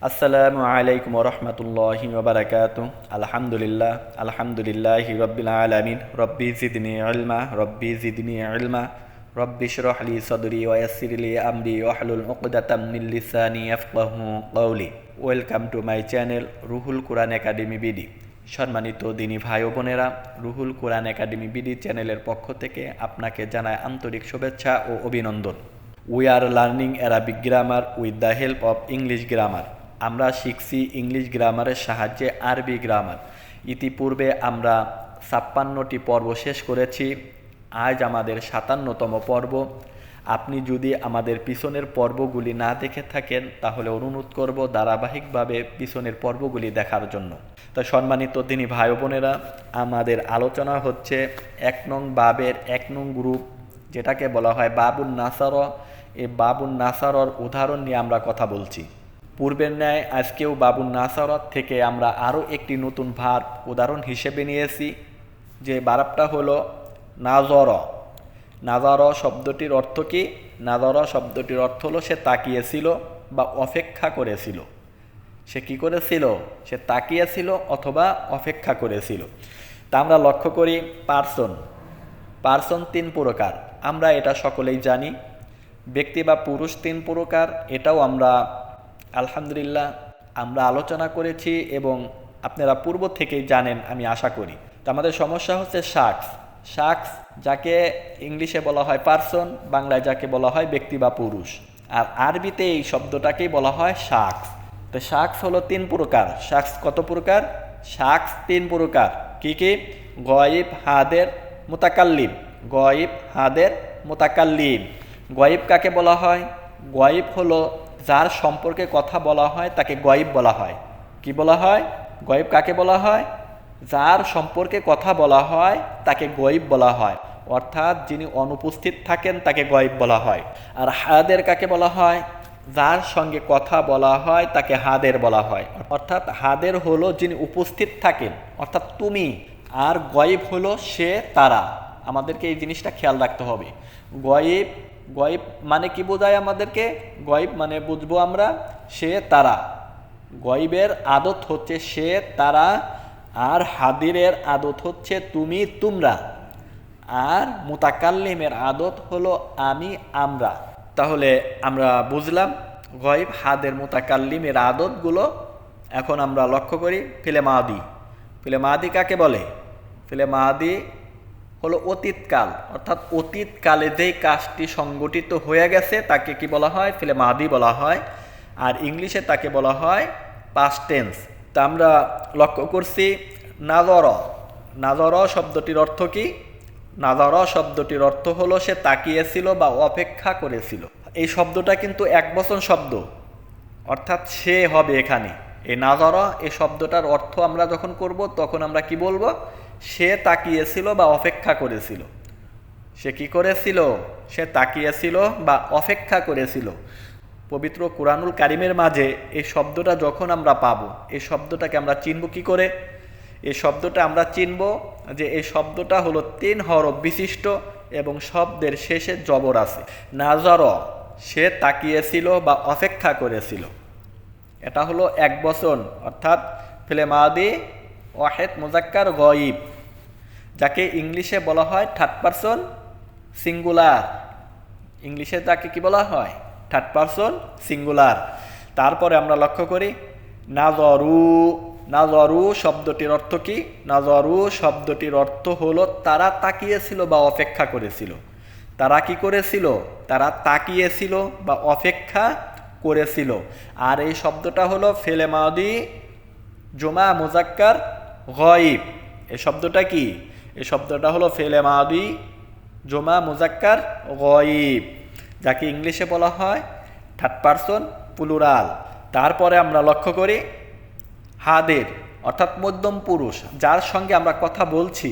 আসসালামু আলাইকুম রহমতুল্লাহি ওবারাকাতু। আলহামদুলিল্লাহ আলহামদুলিল্লাহি রব্বিল আলামিন। রব্বি জিদনি ইলমা রব্বি জিদনি ইলমা রব্বি ইশরাহ লি সাদরি ওয়া ইয়াসসির লি আমরি ওয়াহলুল উকদাতাম মিন লিসানি ইয়াফকাহু কওলি। Welcome to my channel Ruhul Quran academy BD. সম্মানিত দিনী ভাই ও বোনেরা, রুহুল কোরআন একাডেমি বিডি চ্যানেলের পক্ষ থেকে আপনাকে জানায় আন্তরিক শুভেচ্ছা ও অভিনন্দন। We are learning Arabic grammar with the help of English grammar. আমরা শিখছি ইংলিশ গ্রামারের সাহায্যে আরবি গ্রামার। ইতিপূর্বে আমরা ৫৬টি পর্ব শেষ করেছি। আজ আমাদের ৫৭তম পর্ব। আপনি যদি আমাদের পিছনের পর্বগুলি না দেখে থাকেন তাহলে অনুরোধ করব ধারাবাহিকভাবে পিছনের পর্বগুলি দেখার জন্য। তো সম্মানিত দিনী ভাই বোনেরা, আমাদের আলোচনা হচ্ছে ১ নং বাবের ১ নং গ্রুপ, যেটাকে বলা হয় বাবুন নাসার। এই বাবুন নাসারর উদাহরণ নিয়ে আমরা কথা বলছি। পূর্বের ন্যায় আজকেও বাবুন নাসারত থেকে আমরা আরও একটি নতুন ভার্ব উদাহরণ হিসেবে নিয়েছি, যে ভার্বটা হলো নাজর। নাজর শব্দটির অর্থ কি? নাজর শব্দটির অর্থ হলো সে তাকিয়েছিল বা অপেক্ষা করেছিল। সে কি করেছিল? সে তাকিয়েছিল অথবা অপেক্ষা করেছিল। তা আমরা লক্ষ্য করি পার্সন। পার্সন ৩ প্রকার, আমরা এটা সকলেই জানি। ব্যক্তি বা পুরুষ ৩ প্রকার, এটাও আমরা আলহামদুলিল্লাহ আমরা আলোচনা করেছি এবং আপনারা পূর্ব থেকেই জানেন, আমি আশা করি। তো আমাদের সমস্যা হচ্ছে শাখস। শাখস যাকে ইংলিশে বলা হয় পার্সন, বাংলায় যাকে বলা হয় ব্যক্তি বা পুরুষ, আর আরবিতে এই শব্দটাকেই বলা হয় শাখস। তো শাখস হলো ৩ প্রকার। শাখস কত প্রকার? শাখস ৩ প্রকার। কি কি? গয়েব, হাদের, মুতাকাল্লিম। গয়েব, হাদের, মুতাকাল্লিম। গয়েব কাকে বলা হয়? গয়েব হলো যার সম্পর্কে কথা বলা হয় তাকে গয়েব বলা হয়। কি বলা হয়? গয়েব কাকে বলা হয়? যার সম্পর্কে কথা বলা হয় তাকে গয়েব বলা হয়, অর্থাৎ যিনি অনুপস্থিত থাকেন তাকে গয়েব বলা হয়। আর হাদের কাকে বলা হয়? যার সঙ্গে কথা বলা হয় তাকে হাদের বলা হয়, অর্থাৎ হাদের হলো যিনি উপস্থিত থাকেন, অর্থাৎ তুমি। আর গয়েব হলো সে, তারা। আমাদেরকে এই জিনিসটা খেয়াল রাখতে হবে। গয়েব, গয়েব মানে কি বোঝায় আমাদেরকে? গয়েব মানে বুঝবো আমরা সে, তারা। গয়েবের আদত হচ্ছে সে, তারা। আর হাদিরের আদত হচ্ছে তুমি, তোমরা। আর মুতাকাল্লিমের আদত হলো আমি, আমরা। তাহলে আমরা বুঝলাম গয়েব, হাদের, মুতাকাল্লিমের আদতগুলো। এখন আমরা লক্ষ্য করি ফিলে মাদি। ফিলে মাদি কাকে বলে? ফিলে মাদি হলো অতীতকাল, অর্থাৎ অতীতকালে যেই কাজটি সংগঠিত হয়ে গেছে তাকে কি বলা হয়? ফিলে মাদি বলা হয়। আর ইংলিশে তাকে বলা হয় পাস্ট টেন্স। তা আমরা লক্ষ্য করছি নাজর। নাজর শব্দটির অর্থ কি? নাজর শব্দটির অর্থ হলো সে তাকিয়েছিল বা অপেক্ষা করেছিল। এই শব্দটা কিন্তু একবচন শব্দ, অর্থাৎ সে হবে এখানে। এই নাজর এই শব্দটার অর্থ আমরা যখন করব তখন আমরা কি বলবো? সে তাকিয়েছিল বা অপেক্ষা করেছিল। সে কি করেছিল? সে তাকিয়েছিল বা অপেক্ষা করেছিল। পবিত্র কুরআনুল কারিমের মাঝে এই শব্দটা যখন আমরা পাবো, এই শব্দটাকে আমরা চিনব কি করে? এই শব্দটা আমরা চিনব যে এই শব্দটা হলো ৩ হরফ বিশিষ্ট এবং শব্দের শেষে জবর আছে। নাজর, সে তাকিয়েছিল বা অপেক্ষা করেছিল। এটা হলো একবচন, অর্থাৎ ফিলে মাদি ওয়াহেদ মুজাক্কার গয়িব, যাকে ইংলিশে বলা হয় থার্ড পারসন সিঙ্গুলার। ইংলিশে তাকে কি বলা হয়? Third person singular. তারপরে আমরা লক্ষ্য করি নাজরু। নাজরু শব্দটির অর্থ কি? নাজরু শব্দটির অর্থ হলো তারা তাকিয়েছিল বা অপেক্ষা করেছিল। তারা কি করেছিল? তারা তাকিয়েছিল বা অপেক্ষা করেছিল। আর এই শব্দটা হলো ফেলে মাদি জমা মুজাক্কার গয়িব। এই শব্দটা কি? এই শব্দটা হলো ফেলে মাদি জমা মুজাক্কার গয়িব, যাকে ইংলিশে বলা হয় থার্ড পারসন প্লুরাল। তারপরে আমরা লক্ষ্য করি হাদের, অর্থাৎ মধ্যম পুরুষ, যার সঙ্গে আমরা কথা বলছি,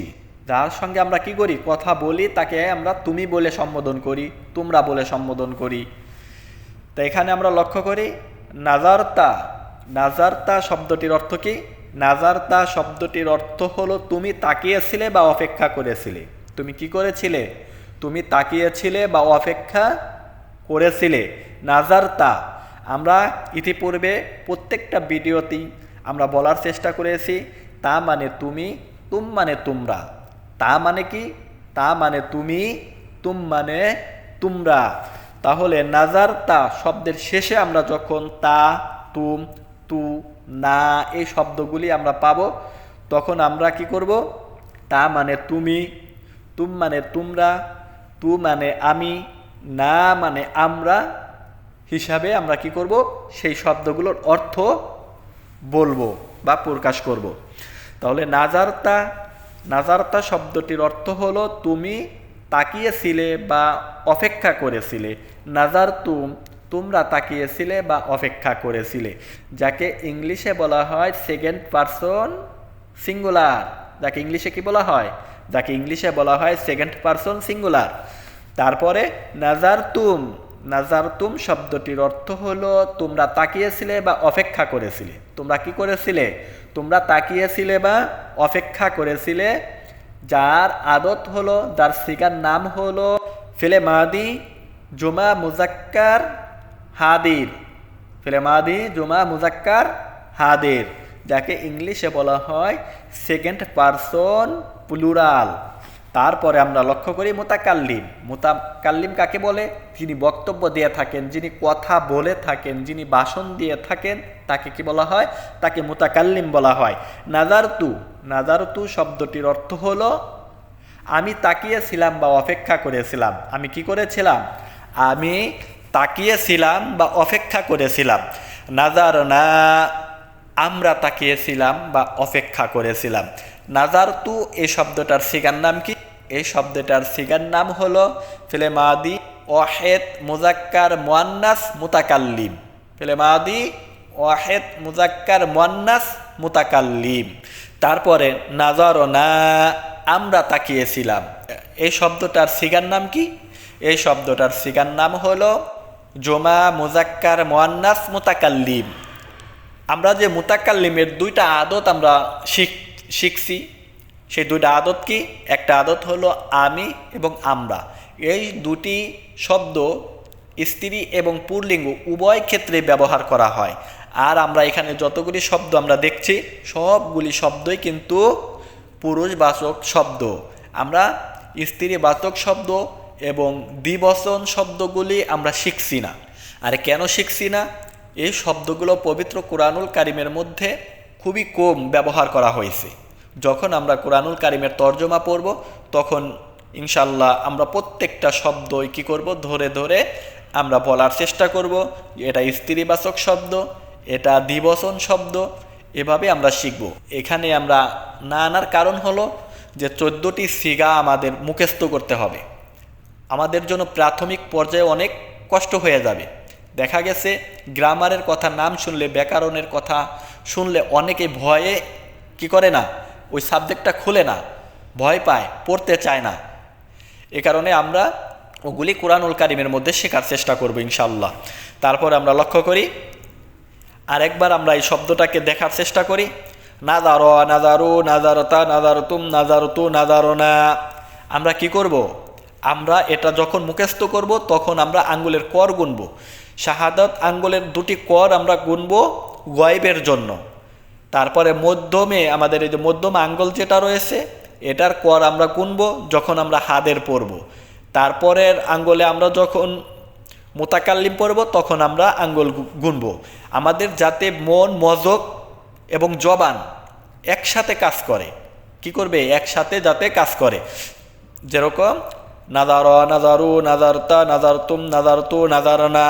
যার সঙ্গে আমরা কি করি? কথা বলি, তাকে আমরা তুমি বলে সম্বোধন করি, তোমরা বলে সম্বোধন করি। তো এখানে আমরা লক্ষ্য করি নাজারতা। নাজারতা শব্দটির অর্থ কি? নাজারতা শব্দটির অর্থ হলো তুমি তাকিয়েছিলে বা অপেক্ষা করেছিলে। তুমি কি করেছিলে? তুমি তাকিয়েছিলে বা অপেক্ষা করেছিলে। নাজারতা। আমরা ইতিপূর্বে প্রত্যেকটা ভিডিওতেই আমরা বলার চেষ্টা করেছি তা মানে তুমি, তুম মানে তোমরা। তা মানে কি? তা মানে তুমি, তুম মানে তোমরা। তাহলে নাজারতা শব্দের শেষে আমরা যখন তা, তুম, তু, না এই শব্দগুলি আমরা পাবো, তখন আমরা কি করব? তা মানে তুমি, তুম মানে তোমরা, তু মানে আমি, না মানে আমরা হিসাবে আমরা কি করব? সেই শব্দগুলোর অর্থ বলবো বা প্রকাশ করব। তাহলে নাজারতা শব্দটির অর্থ হলো তুমি তাকিয়েছিলে বা অপেক্ষা করেছিলে। নাজারতুম, তোমরা তাকিয়েছিলে বা অপেক্ষা করেছিলে, যাকে ইংলিশে বলা হয় সেকেন্ড পারসন সিঙ্গুলার। যাকে ইংলিশে কি বলা হয়? যাকে ইংলিশে বলা হয় সেকেন্ড পারসন সিঙ্গুলার। তারপরে নাজারতুম শব্দটির অর্থ হলো তোমরা তাকিয়েছিলে বা অপেক্ষা করেছিলে। তোমরা কি করেছিলে? তোমরা তাকিয়েছিলে বা অপেক্ষা করেছিলে। যার আদত হলো, যার সিগার নাম হলো ফেলে মাদি জুমা মুজাক্কার হাদির। ফেলে মাদি জুমা মুজাক্কার হাদির, যাকে ইংলিশে বলা হয় সেকেন্ড পারসন প্লুরাল। তারপরে আমরা লক্ষ্য করি মুতাকাল্লিম কাকে বলে? যিনি বক্তব্য দিয়ে থাকেন, যিনি কথা বলে থাকেন, যিনি ভাষণ দিয়ে থাকেন, তাকে কি বলা হয়? তাকে মুতাকাল্লিম বলা হয়। নাজারতু শব্দটির অর্থ হলো আমি তাকিয়েছিলাম বা অপেক্ষা করেছিলাম। আমি কি করেছিলাম? আমি তাকিয়েছিলাম বা অপেক্ষা করেছিলাম। নাজারনা, আমরা তাকিয়েছিলাম বা অপেক্ষা করেছিলাম। নাজারতু এই শব্দটার সিগার নাম কি? এই শব্দটার সিগার নাম হলো ফেলে মাদি ওয়াহেদ মুজাক্কার মুয়ান্নাস মুতাকাল্লিম। ফেলে মাদি ওয়াহেদ মুজাক্কার মুয়ান্নাস মুতাকাল্লিম। তারপরে নাজারনা, আমরা তাকিয়েছিলাম। এই শব্দটার সিগার নাম কি? এই শব্দটার সিগার নাম হলো জমা মুজাক্কার মুয়ান্নাস মুতাকাল্লিম। আমরা যে মুতাকাল্লিমের দুইটা আদত আমরা শিখছি, সেই দুইটা আদত কি? একটা আদত হলো আমি এবং আমরা। এই দুটি শব্দ স্ত্রী এবং পুল্লিঙ্গ উভয় ক্ষেত্রে ব্যবহার করা হয়। আর আমরা এখানে যতগুলি শব্দ আমরা দেখছি, সবগুলি শব্দই কিন্তু পুরুষবাচক শব্দ। আমরা স্ত্রীবাচক শব্দ এবং দ্বিবচন শব্দগুলি আমরা শিখছি না। আর কেন শিখছি না? এই শব্দগুলো পবিত্র কোরআনুল কারিমের মধ্যে খুবই কম ব্যবহার করা হয়েছে। যখন আমরা কোরআনুল কারিমের তর্জমা পড়ব, তখন ইনশাল্লাহ আমরা প্রত্যেকটা শব্দই কি করব? ধরে ধরে আমরা বলার চেষ্টা করব। এটা স্ত্রীবাচক শব্দ, এটা দ্বিবচন শব্দ, এভাবে আমরা শিখব। এখানে আমরা না আনার কারণ হলো যে 14টি সিগা আমাদের মুখস্থ করতে হবে। আমাদের জন্য প্রাথমিক পর্যায়ে অনেক কষ্ট হয়ে যাবে। দেখা গেছে গ্রামারের কথা নাম শুনলে, ব্যাকরণের কথা শুনলে অনেকে ভয়ে কি করে না, ওই সাবজেক্টটা খুলে না, ভয় পায়, পড়তে চায় না। এ কারণে আমরা ওগুলি কোরআনুল কারিমের মধ্যে শেখার চেষ্টা করব ইনশাআল্লাহ। তারপর আমরা লক্ষ্য করি, আরেকবার আমরা এই শব্দটাকে দেখার চেষ্টা করি। নাজারো, নাজারু, নাজারতা, নাজারতুম, নাজারতু, নাজারনা। আমরা কি করব? আমরা এটা যখন মুখস্থ করব, তখন আমরা আঙ্গুলের কর গুনব। শাহাদাত আঙ্গুলের দুটি কর আমরা গুনব গয়েবের জন্য। তারপরে মধ্যমে আমাদের এই যে মধ্যম আঙ্গুল যেটা রয়েছে, এটার কর আমরা গুনব যখন আমরা হাদের পড়ব। তারপরের আঙ্গুলে আমরা যখন মুতাকাল্লিম পড়ব, তখন আমরা আঙ্গুল গুনব। আমাদের যাতে মন, মজক এবং জবান একসাথে কাজ করে। কি করবে? একসাথে যাতে কাজ করে। যেরকম নাজার, নাজারু, নাজারতা, নাজারতুম, নাজারতু, নাজারনা,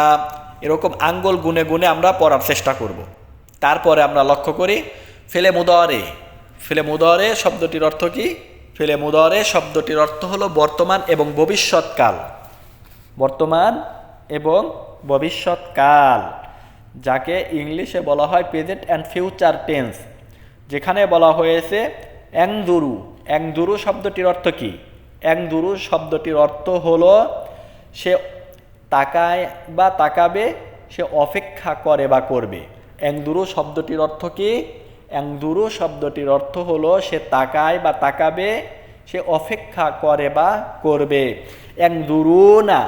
এরকম আঙ্গুল গুনে গুনে আমরা পড়ার চেষ্টা করব। তারপরে আমরা লক্ষ্য করি ফেলে মুদারে। ফেলে মুদারে শব্দটির অর্থ কি? ফেলে মুদারে শব্দটির অর্থ হলো বর্তমান এবং ভবিষ্যৎকাল। বর্তমান এবং ভবিষ্যৎকাল, যাকে ইংলিশে বলা হয় প্রেজেন্ট অ্যান্ড ফিউচার টেন্স। যেখানে বলা হয়েছে এংদুরু। এংদুরু শব্দটির অর্থ কি? এংদুরু শব্দটির অর্থ হলো সে তাকায় বা তাকাবে, সে অপেক্ষা করে বা করবে। এংদুরু শব্দটির অর্থ কি? এংদুরু শব্দটির অর্থ হলো সে তাকায় বা তাকাবে, সে অপেক্ষা করে বা করবে। এংদুরুনা,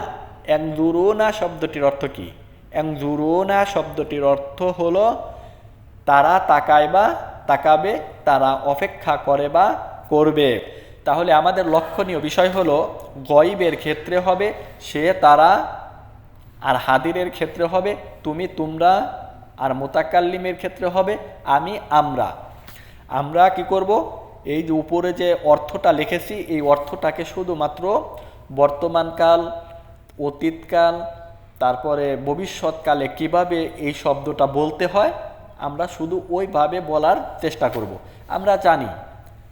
এংদুরুনা শব্দটির অর্থ কি? ইয়ানজুরুনা শব্দটির অর্থ হলো তারা তাকায় বা তাকাবে, তারা অপেক্ষা করে বা করবে। তাহলে আমাদের লক্ষণীয় বিষয় হলো গয়বের ক্ষেত্রে হবে সে তারা, আর হাদিরের ক্ষেত্রে হবে তুমি তোমরা, আর মুতাকাল্লিমের ক্ষেত্রে হবে আমি আমরা। আমরা কি করব, এই যে উপরে যে অর্থটা লিখেছি এই অর্থটাকে শুধুমাত্র বর্তমানকাল, অতীতকাল, তারপরে ভবিষ্যৎকালে কিভাবে এই শব্দটা বলতে হয় আমরা শুধু ওইভাবে বলার চেষ্টা করব। আমরা জানি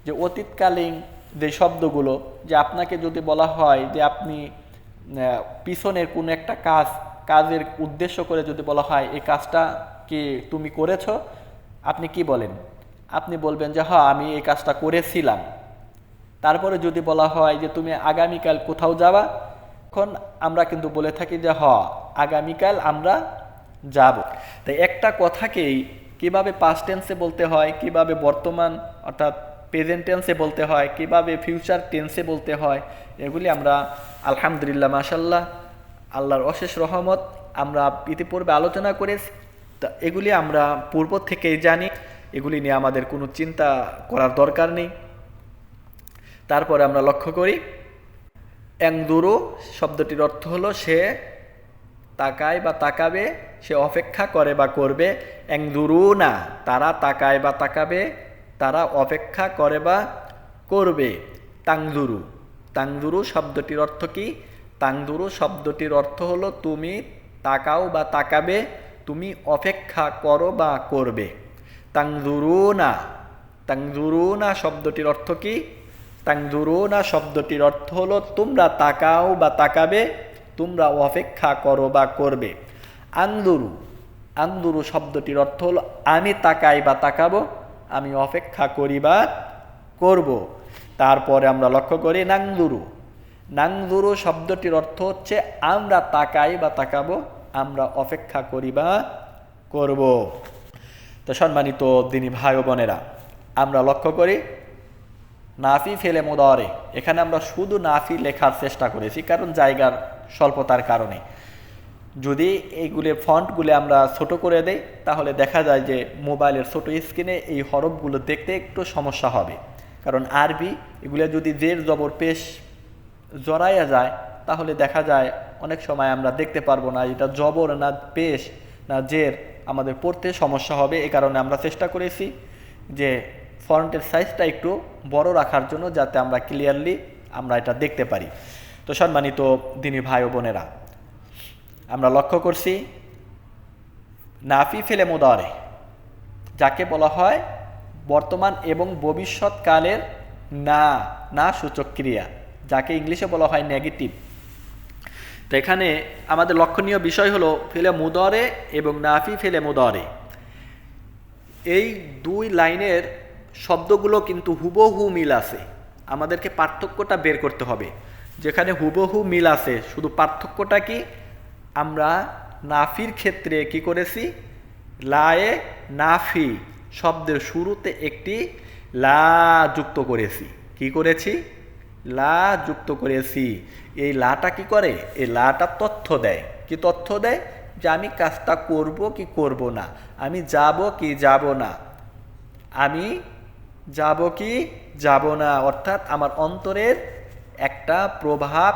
যে অতীতকালীন যে শব্দগুলো, যে আপনাকে যদি বলা হয় যে আপনি পিছনের কোনো একটা কাজের উদ্দেশ্য করে যদি বলা হয় এই কাজটা কি তুমি করেছো, আপনি কি বলেন? আপনি বলবেন যে হ্যাঁ আমি এই কাজটা করেছিলাম। তারপরে যদি বলা হয় যে তুমি আগামীকাল কোথাও যাবা, তখন আমরা কিন্তু বলে থাকি যে হ্যাঁ আগামীকাল আমরা যাব। তাই একটা কথাকেই কিভাবে পাস্ট টেন্সে বলতে হয়, কিভাবে বর্তমান অর্থাৎ প্রেজেন্ট টেন্সে বলতে হয়, কিভাবে ফিউচার টেন্সে বলতে হয়, এগুলি আমরা আলহামদুলিল্লাহ মাশাল্লাহ আল্লাহর অশেষ রহমত আমরা ইতিপূর্বে আলোচনা করেছি। তা এগুলি আমরা পূর্ব থেকেই জানি, এগুলি নিয়ে আমাদের কোনো চিন্তা করার দরকার নেই। তারপরে আমরা লক্ষ্য করি ইয়ানজুরু শব্দটির অর্থ হলো সে তাকায় বা তাকাবে, সে অপেক্ষা করে বা করবে। ইয়ানজুরুনা তারা তাকায় বা তাকাবে, তারা অপেক্ষা করে বা করবে। তানজুরু, তানজুরু শব্দটির অর্থ কি? তানজুরু শব্দটির অর্থ হলো তুমি তাকাও বা তাকাবে, তুমি অপেক্ষা করো বা করবে। তানজুরুনা, তানজুরুনা শব্দটির অর্থ কি? তানজুরুনা শব্দটির অর্থ হলো তোমরা তাকাও বা তাকাবে, তোমরা অপেক্ষা করো বা করবে। আনজুরু, আনজুরু শব্দটির অর্থ হলো আমি তাকাই বা তাকাবো, আমি অপেক্ষা করি বা করব। তারপরে আমরা লক্ষ্য করি নানজুরু, নানজুরু শব্দটির অর্থ হচ্ছে আমরা তাকাই বা তাকাবো, আমরা অপেক্ষা করি বা করব। তো সম্মানিত দিনী ভাই ও বোনেরা, আমরা লক্ষ্য করি নাফি ফেলে মুদারে, এখানে আমরা শুধু নাফি লেখার চেষ্টা করেছি কারণ জায়গার স্বল্পতার কারণে। যদি এইগুলির ফন্টগুলো আমরা ছোট করে দেই তাহলে দেখা যায় যে মোবাইলের ছোট স্ক্রিনে এই হরফগুলো দেখতে একটু সমস্যা হবে, কারণ আরবি এগুলো যদি জের জবর পেশ জড়াইয়া যায় তাহলে দেখা যায় অনেক সময় আমরা দেখতে পারবো না এটা জবর না পেশ না জের, আমাদের পড়তে সমস্যা হবে। এই কারণে আমরা চেষ্টা করেছি যে ফন্টের সাইজটা একটু বড় রাখার জন্য, যাতে আমরা ক্লিয়ারলি আমরা এটা দেখতে পারি। তো সম্মানিত দিনী ভাই ও বোনেরা, আমরা লক্ষ্য করছি নাফি ফেলে মুদারে যাকে বলা হয় বর্তমান এবং ভবিষ্যৎকালের না, না সূচক ক্রিয়া, যাকে ইংলিশে বলা হয় নেগেটিভ। তো এখানে আমাদের লক্ষণীয় বিষয় হলো ফেলে মুদারে এবং নাফি ফেলে মুদারে, এই দুই লাইনের শব্দগুলো কিন্তু হুবহু মিল আছে। আমাদেরকে পার্থক্যটা বের করতে হবে। যেখানে হুবহু মিল আছে, শুধু পার্থক্যটা কি, আমরা নাফির ক্ষেত্রে কি করেছি, লায়ে নাফি শব্দের শুরুতে একটি লা যুক্ত করেছি। কি করেছি? লা যুক্ত করেছি। এই লাটা কি করে? এই লাটা তথ্য দেয়। কি তথ্য দেয়? যে আমি কাজটা করব কি করব না, আমি যাব কি যাব না, আমি যাব কি যাব না, অর্থাৎ আমার অন্তরের একটা প্রভাব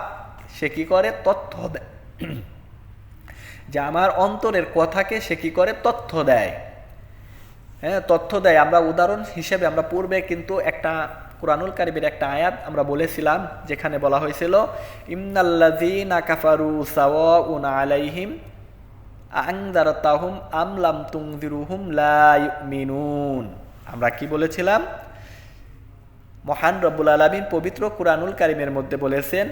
সে কি করে? তথ্য দেয়। যে আমার অন্তরের কথাকে সে কি করে? তথ্য দেয়। হ্যাঁ, তথ্য দেয়। আমরা উদাহরণ হিসেবে আমরা পূর্বে কিন্তু একটা কুরআনুল কারীমের একটা আয়াত আমরা বলেছিলাম, যেখানে বলা হয়েছিল ইন্নাল্লাযীনা কাফারু সাওয়াউন আলাইহিম আনযারতাহুম আম লাম তুনযিরুহুম লা ইউমিনুন। আমরা কি বলেছিলাম? মহান রব্বুল আলামিন পবিত্র কুরআনুল কারীমের মধ্যে বলেছেন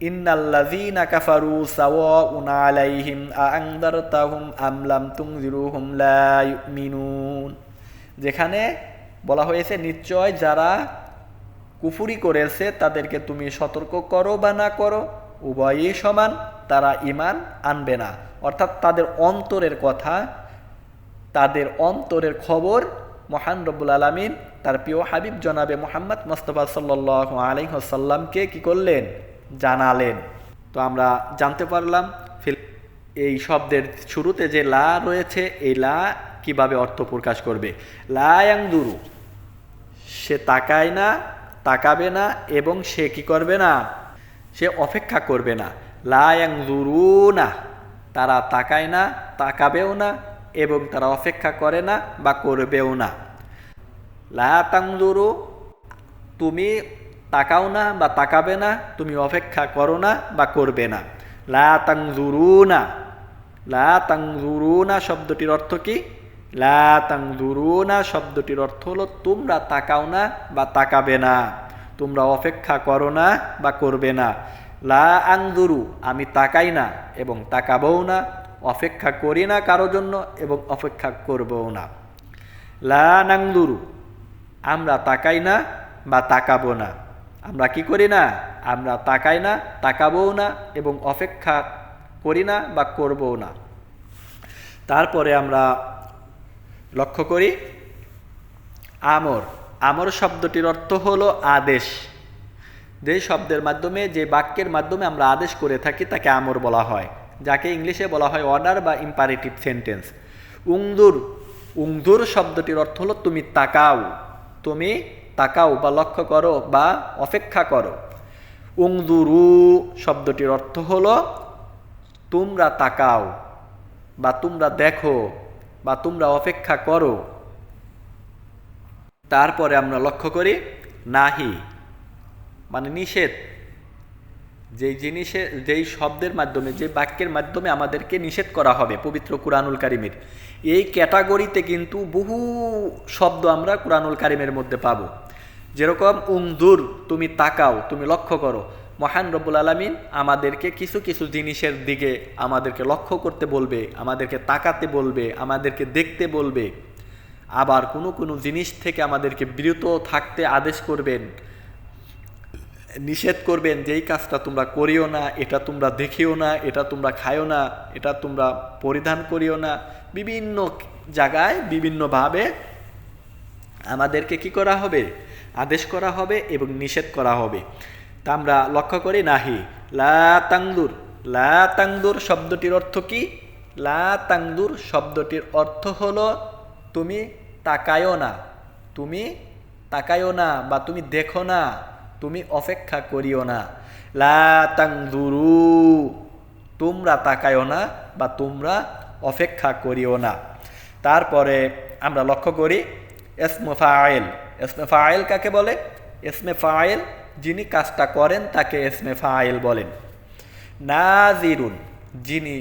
ইন্নাল্লাযীনা কাফারু সাওয়াউন আলাইহিম আনযারতাহুম আম লাম তুনযিরুহুম লা ইউমিনুন। যেখানে বলা হয়েছে নিশ্চয় যারা কুফরি করেছে তাদেরকে তুমি সতর্ক করো বা না করো উভয়ই সমান, তারা ঈমান আনবে না। অর্থাৎ তাদের অন্তরের কথা, তাদের অন্তরের খবর মহান রব্বুল আলামিন তার প্রিয় হাবিব জনাবে মুহাম্মদ মুস্তাফা সাল্লাল্লাহু আলাইহি ওয়াসাল্লামকে কি করলেন? জানালেন। তো আমরা জানতে পারলাম এই শব্দের শুরুতে যে লা রয়েছে, এই লা কিভাবে অর্থ প্রকাশ করবে? লা ইয়ানজুরু, সে তাকায় না, তাকাবে না, এবং সে কি করবে না? সে অপেক্ষা করবে না। লা ইয়ানজুরুনা, তারা তাকায় না, তাকাবেও না, এবং তারা অপেক্ষা করে না বা করবেও না। লা তানজুরু, তুমি তাকাও না বা তাকাবে না, তুমি অপেক্ষা করো না বা করবে না। লা তানজুরুনা, লা তানজুরুনা শব্দটির অর্থ কি? লা তানজুরুনা শব্দটির অর্থ হলো তোমরা তাকাও না বা তাকাবে না, তোমরা অপেক্ষা করো না বা করবে না। লা আনজুরু, আমি তাকাই না এবং তাকাবও না, অপেক্ষা করি না কারো জন্য এবং অপেক্ষা করবও না। লা নানজুরু, আমরা তাকাই না বা তাকাবো না। আমরা কি করি না? আমরা তাকাই না, তাকাবও না এবং অপেক্ষা করি না বা করবও না। তারপরে আমরা লক্ষ্য করি আমর। আমর শব্দটির অর্থ হলো আদেশ। যে শব্দের মাধ্যমে, যে বাক্যের মাধ্যমে আমরা আদেশ করে থাকি তাকে আমর বলা হয়, যাকে ইংলিশে বলা হয় অর্ডার বা ইম্পারেটিভ সেন্টেন্স। উংদুর, উংদুর শব্দটির অর্থ হলো তুমি তাকাও, তুমি তাকাও বা লক্ষ্য করো বা অপেক্ষা করো। উংদুরু শব্দটির অর্থ হলো তোমরা তাকাও বা তোমরা দেখো বা তোমরা অপেক্ষা করো। তারপরে আমরা লক্ষ্য করি নাহি, মানে নিষেধ। যেই জিনিসে, যেই শব্দের মাধ্যমে, যে বাক্যের মাধ্যমে আমাদেরকে নিষেধ করা হবে পবিত্র কুরআনুল কারিমের, এই ক্যাটাগরিতে কিন্তু বহু শব্দ আমরা কুরআনুল কারিমের মধ্যে পাবো। যেরকম উংদুর, তুমি তাকাও, তুমি লক্ষ্য করো। মহান রব্বুল আলামিন আমাদেরকে কিছু কিছু জিনিসের দিকে আমাদেরকে লক্ষ্য করতে বলবে, আমাদেরকে তাকাতে বলবে, আমাদেরকে দেখতে বলবে। আবার কোনো কোনো জিনিস থেকে আমাদেরকে বিরত থাকতে আদেশ করবেন, নিষেধ করবেন যে এই কাজটা তোমরা করিও না, এটা তোমরা দেখিও না, এটা তোমরা খাইও না, এটা তোমরা পরিধান করিও না। বিভিন্ন জায়গায় বিভিন্নভাবে আমাদেরকে কি করা হবে? আদেশ করা হবে এবং নিষেধ করা হবে। তা আমরা লক্ষ্য করি নাহি। লা তাংদুর, লা তাংদুর শব্দটির অর্থ কি? লা তাংদুর শব্দটির অর্থ হলো তুমি তাকায়ও না, তুমি তাকায়ও না বা তুমি দেখো না, তুমি অপেক্ষা করিও না। লা তাংদুরু, তোমরা তাকায়ও না বা তোমরা অপেক্ষা করিও না। তারপরে আমরা লক্ষ্য করি ইসমে ফাইল। ইসমে ফাইল কাকে বলে? ইসমে ফাইল, যিনি কাজটা করেন তাকে ইসমে ফাইল বলেন। নাজিরুন, যিনি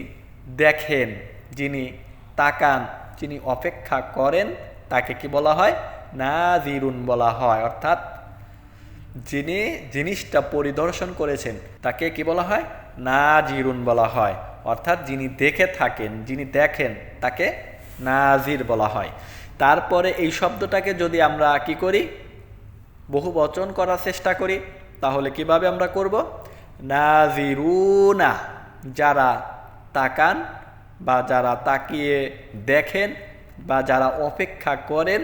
দেখেন, যিনি তাকান, যিনি অপেক্ষা করেন তাকে কি বলা হয়? নাজিরুন বলা হয়। অর্থাৎ যিনি জিনিসটা পরিদর্শন করেছেন তাকে কি বলা হয়? নাজিরুন বলা হয়। অর্থাৎ যিনি দেখে থাকেন, যিনি দেখেন তাকে নাজির বলা হয়। তারপরে এই শব্দটাকে যদি আমরা কি করি? বহু বচন করার চেষ্টা করি, তাহলে কিভাবে আমরা করব? নাজিরুনা, যারা তাকান বা যারা তাকিয়ে দেখেন বা যারা অপেক্ষা করেন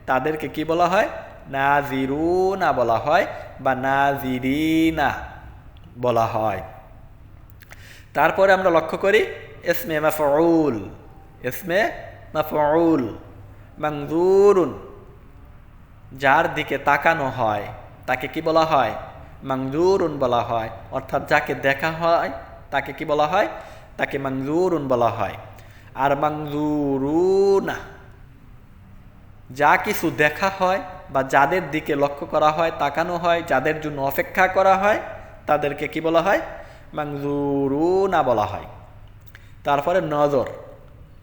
তাদেরকে কি বলা হয়? নাজিরুনা বলা হয় বা নাজিরিনা বলা হয়। তারপরে আমরা লক্ষ্য করি ইসমে মাফউল। ইসমে মাফউল মানজুরুন, যার দিকে তাকানো হয় তাকে কি বলা হয়? মানজুরুন বলা হয়। অর্থাৎ যাকে দেখা হয় তাকে কি বলা হয়? তাকে মানজুরুন বলা হয়। আর মানজুরুনা, যা কিছু দেখা হয় বা যাদের দিকে লক্ষ্য করা হয়, তাকানো হয়, যাদের জন্য অপেক্ষা করা হয় তাদেরকে কি বলা হয়? মানজুরুনা বলা হয়। তারপরে নজর।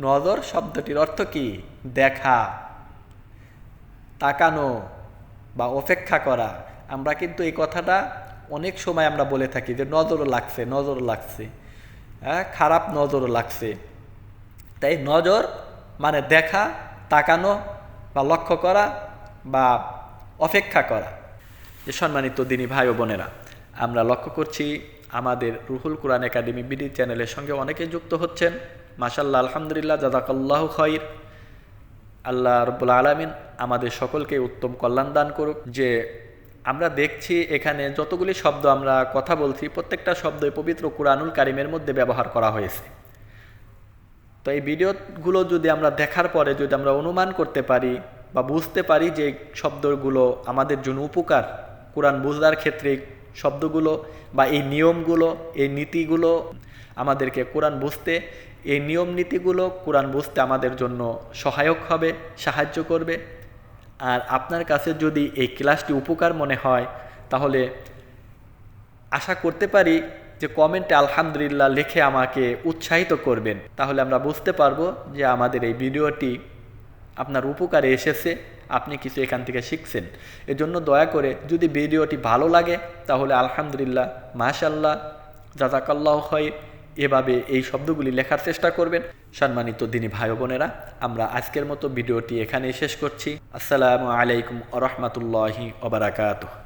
নজর শব্দটির অর্থ কি? দেখা, তাকানো বা অপেক্ষা করা। আমরা কিন্তু এই কথাটা অনেক সময় আমরা বলে থাকি যে নজর লাগছে, নজর লাগছে, হ্যাঁ, খারাপ নজর লাগছে। তাই নজর মানে দেখা, তাকানো বা লক্ষ্য করা বা অপেক্ষা করা। যে সম্মানিত দিনী ভাই ও বোনেরা, আমরা লক্ষ্য করছি আমাদের রুহুল কোরআন একাডেমি বিডি চ্যানেলের সঙ্গে অনেকে যুক্ত হচ্ছেন। মাশাআল্লাহ, আলহামদুলিল্লাহ, জাযাকাল্লাহু খাইর। আল্লাহ রাব্বুল আলামিন আমাদের সকলকে উত্তম কল্যাণ দান করুক। যে আমরা দেখছি এখানে যতগুলি শব্দ আমরা কথা বলছি, প্রত্যেকটা শব্দই পবিত্র কুরআনুল কারীমের মধ্যে ব্যবহার করা হয়েছে। তো এই ভিডিওগুলো যদি আমরা দেখার পরে যদি আমরা অনুমান করতে পারি বা বুঝতে পারি যে শব্দগুলো আমাদের জন্য উপকার, কোরআন বুঝার ক্ষেত্রে শব্দগুলো বা এই নিয়মগুলো, এই নীতিগুলো আমাদেরকে কোরআন বুঝতে, এই নিয়ম নীতিগুলো কোরআন বুঝতে আমাদের জন্য সহায়ক হবে, সাহায্য করবে। আর আপনার কাছে যদি এই ক্লাসটি উপকার মনে হয় তাহলে আশা করতে পারি যে কমেন্টে আলহামদুলিল্লাহ লিখে আমাকে উৎসাহিত করবেন। তাহলে আমরা বুঝতে পারবো যে আমাদের এই ভিডিওটি আপনার উপকারে এসেছে, আপনি কিছু এখান থেকে শিখছেন। এজন্য দয়া করে যদি ভিডিওটি ভালো লাগে তাহলে আলহামদুলিল্লাহ, মাশাআল্লাহ, জাযাকাল্লাহু খায়র এভাবে এই শব্দগুলি লেখার চেষ্টা করবেন। সম্মানিত দিনী ভাই বোনেরা, আমরা আজকের মতো ভিডিওটি এখানেই শেষ করছি। আসসালামু আলাইকুম ওয়া রাহমাতুল্লাহি ওয়া বারাকাতুহু।